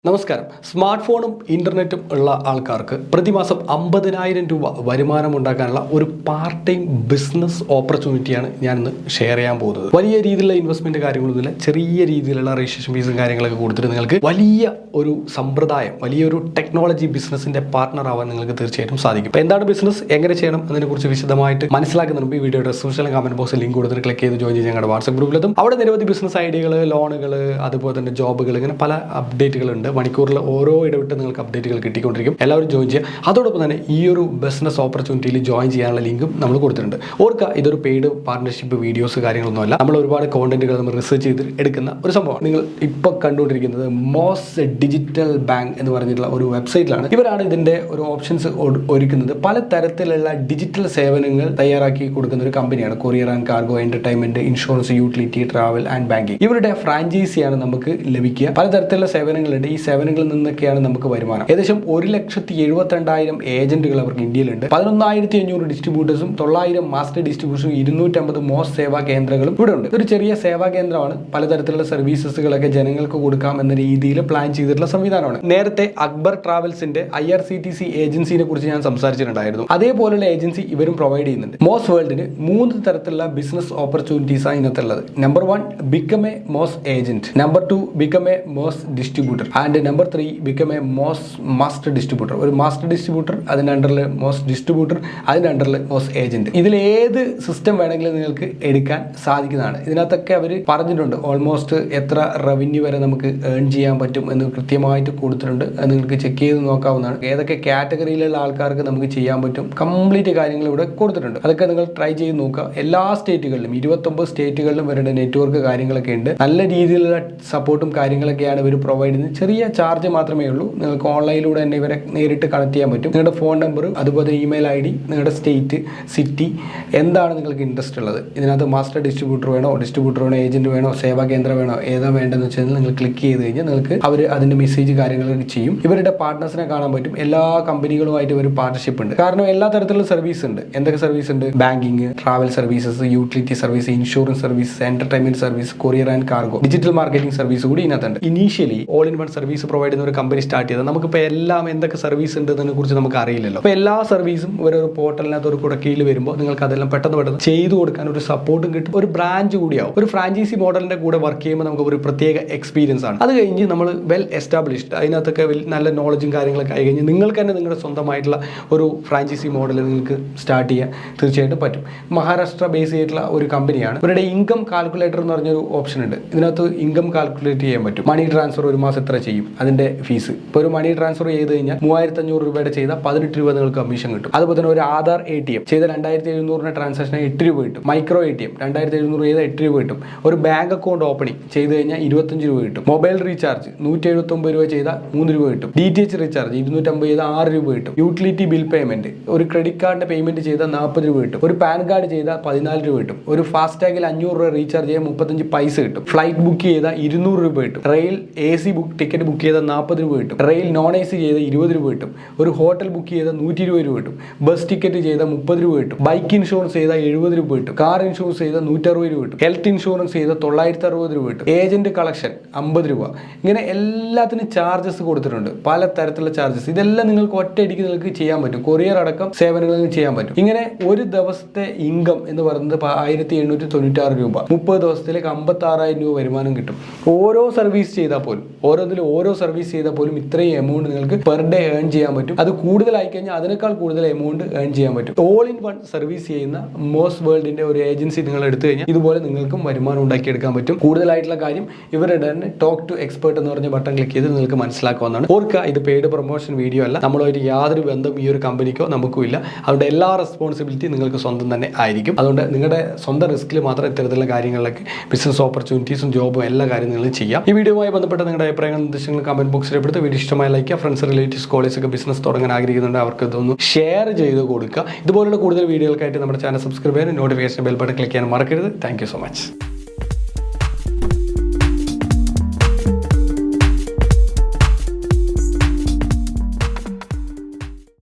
നമസ്കാരം. സ്മാർട്ട് ഫോണും ഇന്റർനെറ്റും ഉള്ള ആൾക്കാർക്ക് പ്രതിമാസം 50,000 രൂപ വരുമാനം ഉണ്ടാക്കാനുള്ള ഒരു പാർട്ട് ടൈം ബിസിനസ് ഓപ്പർച്യൂണിറ്റിയാണ് ഞാനിന്ന് ഷെയർ ചെയ്യാൻ പോകുന്നത്. വലിയ രീതിയിലുള്ള ഇൻവെസ്റ്റ്മെന്റ് കാര്യങ്ങളൊന്നുമില്ല, ചെറിയ രീതിയിലുള്ള രജിസ്ട്രേഷൻ ഫീസും കാര്യങ്ങളൊക്കെ കൊടുത്തിട്ട് നിങ്ങൾക്ക് വലിയ ഒരു സമ്പ്രദായം, വലിയൊരു ടെക്നോളജി ബിസിനസിന്റെ പാർട്ട്ണർ ആവാൻ നിങ്ങൾക്ക് തീർച്ചയായിട്ടും സാധിക്കും. അപ്പോൾ എന്താണ് ബിസിനസ്, എങ്ങനെ ചെയ്യണം എന്നതിനെക്കുറിച്ച് വിശദമായിട്ട് മനസ്സിലാക്കുന്ന മുമ്പ് ഈ വീഡിയോയുടെ ഡിസ്ക്രിപ്ഷനിലും കമന്റ് ബോക്സിൽ ലിങ്ക് കൊടുത്തിട്ട് ക്ലിക്ക് ചെയ്ത് ജോയിൻ ചെയ്ത് ഞങ്ങളുടെ വാട്സ്ആപ്പ് ഗ്രൂപ്പിലെത്തും. അവിടെ നിരവധി ബിസിനസ് ഐഡിയകൾ, ലോണുകൾ, അതുപോലെ തന്നെ ജോബുകൾ, ഇങ്ങനെ പല അപ്ഡേറ്റുകളുണ്ട്. മണിക്കൂറിൽ ഓരോ ഇടവിട്ട് നിങ്ങൾക്ക് അപ്ഡേറ്റുകൾ കിട്ടിക്കൊണ്ടിരിക്കും. എല്ലാവരും ജോയിൻ ചെയ്യുക. അതോടൊപ്പം തന്നെ ഈ ഒരു ബിസിനസ് ഓപ്പർച്യൂണിറ്റിയിൽ ജോയിൻ ചെയ്യാനുള്ള ലിങ്കും നമ്മൾ കൊടുത്തിട്ടുണ്ട്. ഓർക്കുക, ഇതൊരു പെയ്ഡ് പാർട്ണർഷിപ്പ് വീഡിയോസ് കാര്യങ്ങളൊന്നുമല്ല. നമ്മൾ ഒരുപാട് കോണ്ടന്റുകൾ നമ്മൾ റിസർച്ച് ചെയ്ത് എടുക്കുന്ന ഒരു സംഭവമാണ്. നിങ്ങൾ ഇപ്പോൾ കണ്ടുകൊണ്ടിരിക്കുന്നത് മോസ് ഡിജിറ്റൽ ബാങ്ക് എന്ന് പറഞ്ഞിട്ടുള്ള ഒരു വെബ്സൈറ്റിലാണ്. ഇവരാണ് ഇതിന്റെ ഒരു ഓപ്ഷൻസ് ഒരുക്കുന്നത്. പല തരത്തിലുള്ള ഡിജിറ്റൽ സേവനങ്ങൾ തയ്യാറാക്കി കൊടുക്കുന്ന ഒരു കമ്പനിയാണ്. Courier and cargo, entertainment, insurance, utility, travel and banking. ഇവരുടെ ഫ്രാഞ്ചൈസിയാണ് നമുക്ക് ലഭിക്കുക. പലതരത്തിലുള്ള സേവനങ്ങളുണ്ട്. ഈ സേവനങ്ങളിൽ നിന്നൊക്കെയാണ് നമുക്ക് വരുമാനം. ഏകദേശം 1,72,000 ഏജന്റുകൾ അവർക്ക് ഇന്ത്യയിലുണ്ട്. 11,500 ഡിസ്ട്രിബ്യൂട്ടേഴ്സും 900 മാസ്റ്റർ ഡിസ്ട്രിബ്യൂഷനും 250 മോസ് സേവാ കേന്ദ്രങ്ങളും ഇവിടെ ഉണ്ട്. ഒരു ചെറിയ സേവാ കേന്ദ്രമാണ്. പലതരത്തിലുള്ള സർവീസസുകളൊക്കെ ജനങ്ങൾക്ക് കൊടുക്കാം എന്ന രീതിയിൽ പ്ലാൻ ചെയ്തിട്ടുള്ള സംവിധാനമാണ്. നേരത്തെ അക്ബർ ട്രാവൽസിന്റെ IRCTC ഏജൻസിനെ കുറിച്ച് ഞാൻ സംസാരിച്ചിട്ടുണ്ടായിരുന്നു. അതേപോലുള്ള ഏജൻസി ഇവരും പ്രൊവൈഡ് ചെയ്യുന്നുണ്ട്. മോസ് വേൾഡിന് 3 തരത്തിലുള്ള ബിസിനസ് ഓപ്പർച്യൂണിറ്റീസ് ആണ് ഇതിനകത്തുള്ളത്. Number 1, become a MOS agent. Number 2, become a MOS distributor. And number 3, become a MOS master distributor. ഒരു മാസ്റ്റർ ഡിസ്ട്രിബ്യൂട്ടർ, അതിൻ്റെ അണ്ടറിൽ മോസ് ഡിസ്ട്രിബ്യൂട്ടർ, അതിൻ്റെ അണ്ടറിൽ മോസ് ഏജന്റ്. ഇതിൽ ഏത് സിസ്റ്റം വേണമെങ്കിലും നിങ്ങൾക്ക് എടുക്കാൻ സാധിക്കുന്നതാണ്. ഇതിനകത്തൊക്കെ അവർ പറഞ്ഞിട്ടുണ്ട് ഓൾമോസ്റ്റ് എത്ര റവന്യൂ വരെ നമുക്ക് ഏൺ ചെയ്യാൻ പറ്റും എന്ന് കൃത്യമായിട്ട് കൊടുത്തിട്ടുണ്ട്. അത് നിങ്ങൾക്ക് ചെക്ക് ചെയ്ത് നോക്കാവുന്നതാണ്. ഏതൊക്കെ കാറ്റഗറിയിലുള്ള ആൾക്കാർക്ക് നമുക്ക് ചെയ്യാൻ പറ്റും, കംപ്ലീറ്റ് കാര്യങ്ങൾ ഇവിടെ കൊടുത്തിട്ടുണ്ട്. അതൊക്കെ നിങ്ങൾ ട്രൈ ചെയ്ത് നോക്കുക. എല്ലാ സ്റ്റേറ്റുകളിലും 29 സ്റ്റേറ്റുകളിലും ഇവരുടെ നെറ്റ്വർക്ക് കാര്യങ്ങളൊക്കെ ഉണ്ട്. നല്ല രീതിയിലുള്ള സപ്പോർട്ടും കാര്യങ്ങളൊക്കെയാണ് ഇവർ പ്രൊവൈഡ് ചെയ്യുന്നത്. ചെറിയ ചാർജ് മാത്രമേ ഉള്ളൂ. നിങ്ങൾക്ക് ഓൺലൈനിലൂടെ തന്നെ ഇവരെ നേരിട്ട് കണക്ട് ചെയ്യാൻ പറ്റും. നിങ്ങളുടെ ഫോൺ നമ്പർ, അതുപോലെ ഇമെയിൽ ID, നിങ്ങളുടെ സ്റ്റേറ്റ്, സിറ്റി, എന്താണ് നിങ്ങൾക്ക് ഇൻട്രസ്റ്റ് ഉള്ളത്. ഇതിനകത്ത് മാസ്റ്റർ ഡിസ്ട്രിബ്യൂട്ടർ വേണോ, ഏജന്റ് വേണോ, സേവാ കേന്ദ്രം വേണോ, ഏതാ വേണ്ടതെന്ന് വെച്ചാൽ നിങ്ങൾ ക്ലിക്ക് ചെയ്ത് കഴിഞ്ഞാൽ നിങ്ങൾക്ക് അവർ അതിന്റെ മെസ്സേജ് കാര്യങ്ങളൊക്കെ ചെയ്യും. ഇവരുടെ പാർട്ട്നേഴ്സിനെ കാണാൻ പറ്റും. എല്ലാ കമ്പനികളുമായിട്ട് ഒരു പാർട്ണർഷിപ്പ് ഉണ്ട്. കാരണം എല്ലാ തരത്തിലുള്ള സർവീസ് ഉണ്ട്. എന്തൊക്കെ സർവീസ് ഉണ്ട്? Banking, travel services, utility service, insurance service, entertainment service, courier and cargo, digital marketing service കൂടി ഇതിനകത്തുണ്ട്. Initially all in one service provide ചെയ്യുന്ന ഒരു കമ്പനി സ്റ്റാർട്ട് ചെയ്തത്. നമുക്കിപ്പോൾ എല്ലാം എന്തൊക്കെ സർവീസ് ഉണ്ട് എന്നതിനെ കുറിച്ച് നമുക്ക് അറിയില്ലല്ലോ. അപ്പോൾ എല്ലാ സർവീസും ഒരു പോർട്ടലിനകത്ത് ഒരു കുടക്കീഴിൽ വരുമ്പോൾ നിങ്ങൾക്ക് അതെല്ലാം പെട്ടെന്ന് ചെയ്തു കൊടുക്കാൻ ഒരു സപ്പോർട്ടും കിട്ടും. ഒരു ബ്രാഞ്ച് കൂടിയാവും. ഒരു ഫ്രാഞ്ചൈസി മോഡലിന്റെ കൂടെ വർക്ക് ചെയ്യുമ്പോൾ നമുക്ക് ഒരു പ്രത്യേക എക്സ്പീരിയൻസ് ആണ്. അത് കഴിഞ്ഞ് നമ്മൾ വെൽ എസ്റ്റാബ്ലിഷ്ഡ്, അതിനകത്തൊക്കെ നല്ല നോളജും കാര്യങ്ങളൊക്കെ ആയി കഴിഞ്ഞ് നിങ്ങൾക്ക് തന്നെ നിങ്ങളുടെ സ്വന്തമായിട്ടുള്ള ഒരു ഫ്രാഞ്ചൈസി മോഡൽ നിങ്ങൾക്ക് സ്റ്റാർട്ട് ചെയ്യാൻ തീർച്ചയായിട്ടും പറ്റും. മഹാരാഷ്ട്ര ബേസ് ചെയ്തിട്ടുള്ള ഒരു കമ്പനിയാണ്. ഇവരുടെ ഇൻകം കാൽക്കുലേറ്റർ എന്ന് പറഞ്ഞൊരു ഓപ്ഷൻ ഉണ്ട്. ഇതിനകത്ത് ഇൻകം കാൽക്കുലേറ്റ് ചെയ്യാൻ പറ്റും. മണി ട്രാൻസ്ഫർ ഒരു മാസം എത്ര ചെയ്യും, അതിന്റെ ഫീസ്. ഇപ്പോൾ ഒരു മണി ട്രാൻസ്ഫർ ചെയ്ത് കഴിഞ്ഞാൽ 3,500 രൂപയുടെ ചെയ്താൽ 18 രൂപ നിങ്ങൾക്ക് കമ്മീഷൻ കിട്ടും. അതുപോലെ തന്നെ ഒരു ആധാർ ATM ചെയ്ത 2,700 ട്രാൻസാക്ഷൻ 8 രൂപ കിട്ടും. മൈക്രോ ATM 2,700 ചെയ്താൽ 8 രൂപ കിട്ടും. ഒരു ബാങ്ക് അക്കൗണ്ട് ഓപ്പണിംഗ് ചെയ്ത് കഴിഞ്ഞാൽ 25 രൂപ കിട്ടും. മൊബൈൽ റീചാർജ് 179 രൂപ ചെയ്താൽ 3 രൂപ കിട്ടും. DTH റീചാർജ് 250 ചെയ്താൽ 6 രൂപ കിട്ടും. യൂട്ടിലിറ്റി ബിൽ പേയ്മെന്റ്, ഒരു ക്രെഡിറ്റ് കാർഡിന്റെ പേയ്മെന്റ് ചെയ്താൽ 40 രൂപ കിട്ടും. ഒരു പാൻ കാർഡ് ചെയ്താൽ 14 രൂപ കിട്ടും. ഒരു ഫാസ്ടാഗിൽ 500 രൂപ റീചാർജ് ചെയ്യാൻ 35 പൈസ കിട്ടും. ഫ്ലൈറ്റ് ബുക്ക് ചെയ്താൽ 200 രൂപ കിട്ടും. റെയിൽ AC ടിക്കറ്റ് ബുക്ക് ചെയ്താൽ 40 രൂപ കിട്ടും. റെയിൽ നോൺ AC ചെയ്താൽ 20 രൂപ കിട്ടും. ഒരു ഹോട്ടൽ ബുക്ക് ചെയ്താൽ 120 രൂപ കിട്ടും. ബസ് ടിക്കറ്റ് ചെയ്താൽ 30 രൂപ കിട്ടും. ബൈക്ക് ഇൻഷുറൻസ് ചെയ്താൽ 70 രൂപ കിട്ടും. കാർ ഇൻഷുറൻസ് ചെയ്താൽ 160 രൂപ കിട്ടും. ഹെൽത്ത് ഇൻഷുറൻസ് ചെയ്താൽ 960 രൂപ കിട്ടും. ഏജന്റ് കളക്ഷൻ 50 രൂപ. ഇങ്ങനെ എല്ലാത്തിനും ചാർജസ് കൊടുത്തിട്ടുണ്ട്. പല തരത്തിലുള്ള ചാർജസ്. ഇതെല്ലാം നിങ്ങൾക്ക് ഒറ്റയടിക്ക് നിങ്ങൾക്ക് ചെയ്യാൻ പറ്റും. കൊറിയർ അടക്കം സേവനങ്ങൾ ചെയ്യാൻ പറ്റും. ഇങ്ങനെ ഒരു ദിവസത്തെ ഇൻകം എന്ന് പറയുന്നത് 1,896 രൂപ. 30 ദിവസത്തിലേക്ക് 56,000 രൂപ വരുമാനം കിട്ടും. ഓരോ സർവീസ് ചെയ്താൽ പോലും, ഓരോ സർവീസ് ചെയ്താൽ പോലും ഇത്രയും എമൗണ്ട് നിങ്ങൾക്ക് പെർ ഡേ ഏൺ ചെയ്യാൻ പറ്റും. അത് കൂടുതലായി കഴിഞ്ഞാൽ അതിനേക്കാൾ കൂടുതൽ എമൗണ്ട് ഏൺ ചെയ്യാൻ പറ്റും. ഓൾ ഇൻ വൺ സർവീസ് ചെയ്യുന്ന മോസ് വേൾഡിന്റെ ഒരു ഏജൻസി നിങ്ങൾ എടുത്തു കഴിഞ്ഞാൽ ഇതുപോലെ നിങ്ങൾക്കും വരുമാനം ഉണ്ടാക്കിയെടുക്കാൻ പറ്റും. കൂടുതലായിട്ടുള്ള കാര്യം ഇവരുടെ തന്നെ ടോക്ക് ടു എക്സ്പേർട്ട് എന്ന് പറഞ്ഞ ബട്ടൺ ക്ലിക്ക് ചെയ്ത് നിങ്ങൾക്ക് മനസ്സിലാക്കാവുന്നതാണ്. ഓർക്കുക, ഇത് പെയ്ഡ് പ്രൊമോഷൻ വീഡിയോ അല്ല. നമ്മളുമായിട്ട് യാതൊരു ബന്ധം ഈ ഒരു കമ്പനിക്കോ നമുക്കും ഇല്ല. അതുകൊണ്ട് എല്ലാ റെസ്പോൺസിബിലിറ്റി നിങ്ങൾക്ക് സ്വന്തം തന്നെ ആയിരിക്കും. അതുകൊണ്ട് നിങ്ങളുടെ സ്വന്തം റിസ്കിൽ മാത്രം ഇത്തരത്തിലുള്ള കാര്യങ്ങളിലൊക്കെ ബിസിനസ് ഓപ്പർച്യൂണിറ്റീസും ജോബും എല്ലാ കാര്യങ്ങളും ചെയ്യാം. ഈ വീഡിയോയുമായി ബന്ധപ്പെട്ട നിങ്ങളുടെ അഭിപ്രായങ്ങളും നിർദ്ദേശങ്ങളും കമന്റ് ബോക്സിൽ എടുത്ത് വീഡിയോ ഇഷ്ടമായ ലൈക്ക് ചെയ്യുക. ഫ്രണ്ട്സ്, റിലേറ്റീവ്സ്, കോളേജ് ഒക്കെ ബിസിനസ് തുടങ്ങാൻ ആഗ്രഹിക്കുന്നുണ്ട്, അവർക്ക് ഇതൊന്ന് ഷെയർ ചെയ്ത് കൊടുക്കുക. ഇതുപോലുള്ള കൂടുതൽ വീഡിയോകൾക്കായിട്ട് നമ്മുടെ ചാനൽ സബ്സ്ക്രൈബ് ചെയ്യാനും നോട്ടിഫിക്കേഷൻ ബെൽ ബട്ടൺ ക്ലിക്ക് ചെയ്യാൻ മറക്കരുത്. Thank you so much.